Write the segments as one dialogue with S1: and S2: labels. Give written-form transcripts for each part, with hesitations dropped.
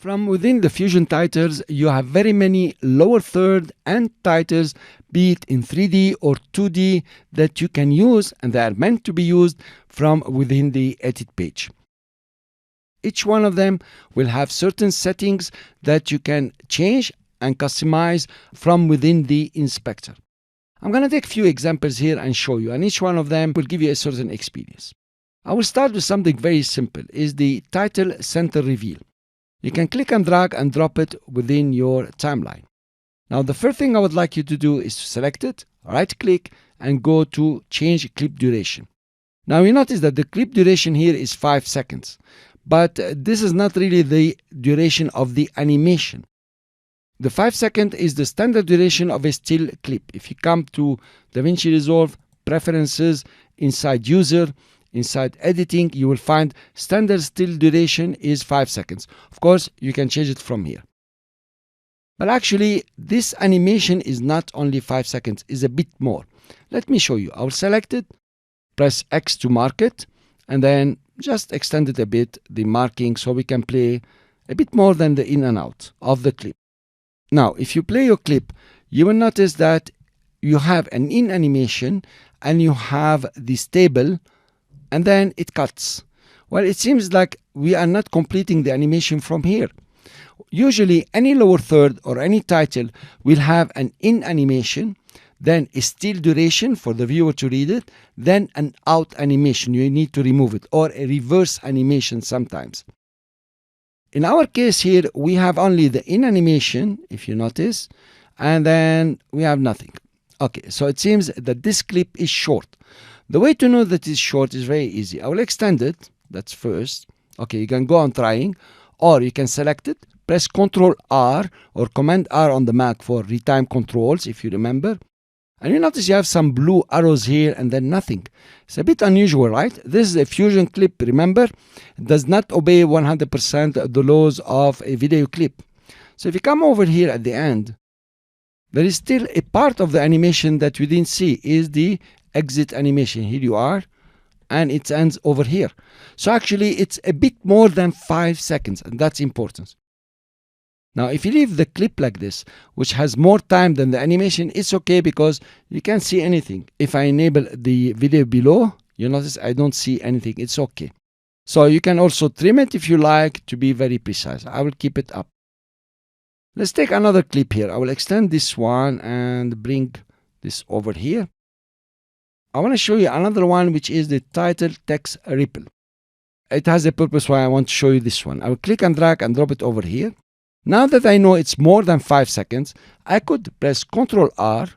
S1: From within the Fusion titles, you have very many lower third and titles, be it in 3D or 2D, that you can use, and they are meant to be used from within the edit page. Each one of them will have certain settings that you can change and customize from within the inspector. I'm going to take a few examples here and show you, and each one of them will give you a certain experience. I will start with something very simple, is the title center reveal. You can click and drag and drop it within your timeline. Now the first thing I would like you to do is to select it, right click and go to change clip duration. Now you notice that the clip duration here is 5 seconds, but this is not really the duration of the animation. The 5 second is the standard duration of a still clip. If you come to DaVinci Resolve, Preferences, inside User, inside Editing, you will find standard still duration is 5 seconds. Of course, you can change it from here. But actually, this animation is not only 5 seconds, it's a bit more. Let me show you. I will select it, press X to mark it, and then just extend it a bit, the marking, so we can play a bit more than the in and out of the clip. Now, if you play your clip, you will notice that you have an in animation and you have the stable, and then it cuts. Well, it seems like we are not completing the animation from here. Usually, any lower third or any title will have an in animation, then a still duration for the viewer to read it, then an out animation, you need to remove it, or a reverse animation sometimes. In our case here, we have only the in animation, if you notice, and then we have nothing. Okay, so it seems that this clip is short. The way to know that it's short is very easy. I will extend it, that's first. Okay, you can go on trying, or you can select it, press Ctrl R or Command R on the Mac for retime controls, if you remember. And you notice you have some blue arrows here and then nothing. It's a bit unusual, right? This is a Fusion clip, remember? It does not obey 100% the laws of a video clip. So if you come over here at the end, there is still a part of the animation that we didn't see, is the exit animation. Here you are, and it ends over here. So actually it's a bit more than 5 seconds, and that's important. Now if you leave the clip like this, which has more time than the animation, it's okay because you can't see anything. If I enable the video below, you notice I don't see anything. It's okay. So you can also trim it if you like to be very precise. I will keep it up. Let's take another clip here. I will extend this one and bring this over here. I want to show you another one, which is the title text ripple. It has a purpose why I want to show you this one. I will click and drag and drop it over here. Now that I know it's more than 5 seconds, I could press Ctrl R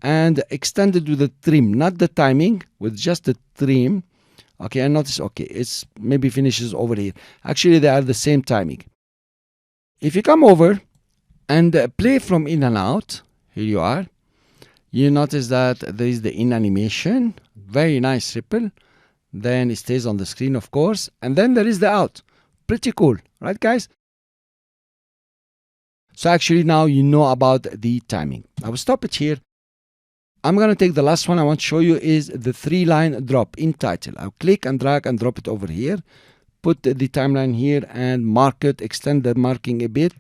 S1: and extend it with the trim, not the timing, with just the trim. Okay, and notice, okay, it's maybe finishes over here. Actually, they are the same timing. If you come over and play from in and out, here you are, you notice that there is the in animation, very nice ripple. Then it stays on the screen, of course, and then there is the out. Pretty cool, right, guys? So actually now you know about the timing. I will stop it here. I'm going to take the last one I want to show you is the 3-line drop in title. I'll click and drag and drop it over here. Put the timeline here and mark it, extend the marking a bit.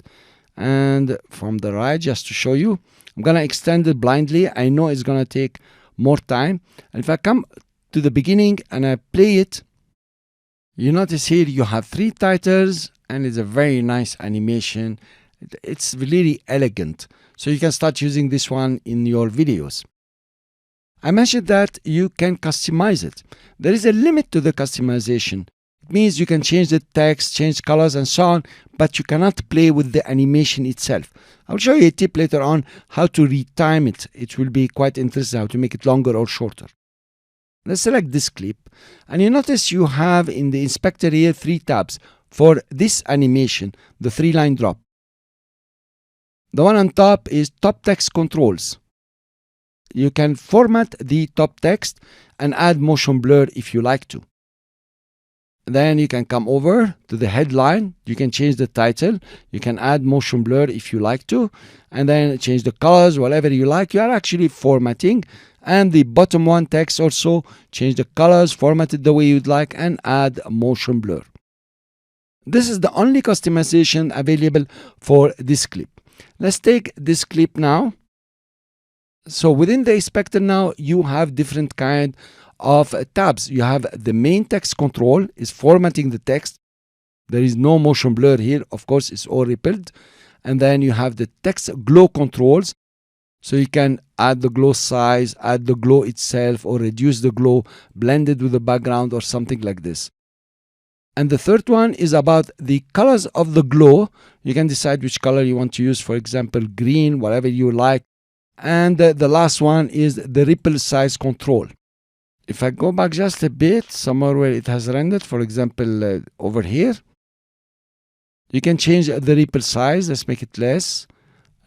S1: And from the right, just to show you, I'm going to extend it blindly. I know it's going to take more time. And if I come to the beginning and I play it, you notice here you have 3 titles and it's a very nice animation. It's really elegant. So you can start using this one in your videos. I mentioned that you can customize it. There is a limit to the customization. It means you can change the text, change colors and so on, but you cannot play with the animation itself. I'll show you a tip later on how to retime it. It will be quite interesting how to make it longer or shorter. Let's select this clip, and you notice you have in the inspector here 3 tabs for this animation, the 3-line drop. The one on top is top text controls. You can format the top text and add motion blur if you like to. Then you can come over to the headline. You can change the title. You can add motion blur if you like to, and then change the colors, whatever you like. You are actually formatting. And the bottom one text also, change the colors, format it the way you'd like, and add motion blur. This is the only customization available for this clip. Let's take this clip now. So within the inspector now, you have different kind of tabs. You have the main text control is formatting the text. There is no motion blur here. Of course, it's all rippled. And then you have the text glow controls. So you can add the glow size, add the glow itself, or reduce the glow, blend it with the background or something like this. And the third one is about the colors of the glow. You can decide which color you want to use. For example, green, whatever you like. And the last one is the ripple size control. If I go back just a bit, somewhere where it has rendered, for example, over here, you can change the ripple size. Let's make it less.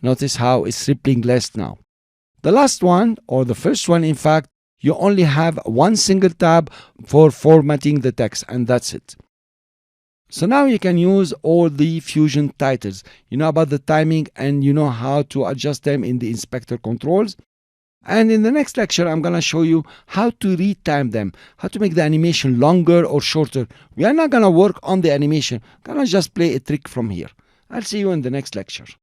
S1: Notice how it's rippling less now. The last one, or the first one, in fact, you only have one single tab for formatting the text, and that's it. So now you can use all the Fusion titles. You know about the timing and you know how to adjust them in the inspector controls. And in the next lecture, I'm going to show you how to retime them, how to make the animation longer or shorter. We are not going to work on the animation. I'm going to just play a trick from here. I'll see you in the next lecture.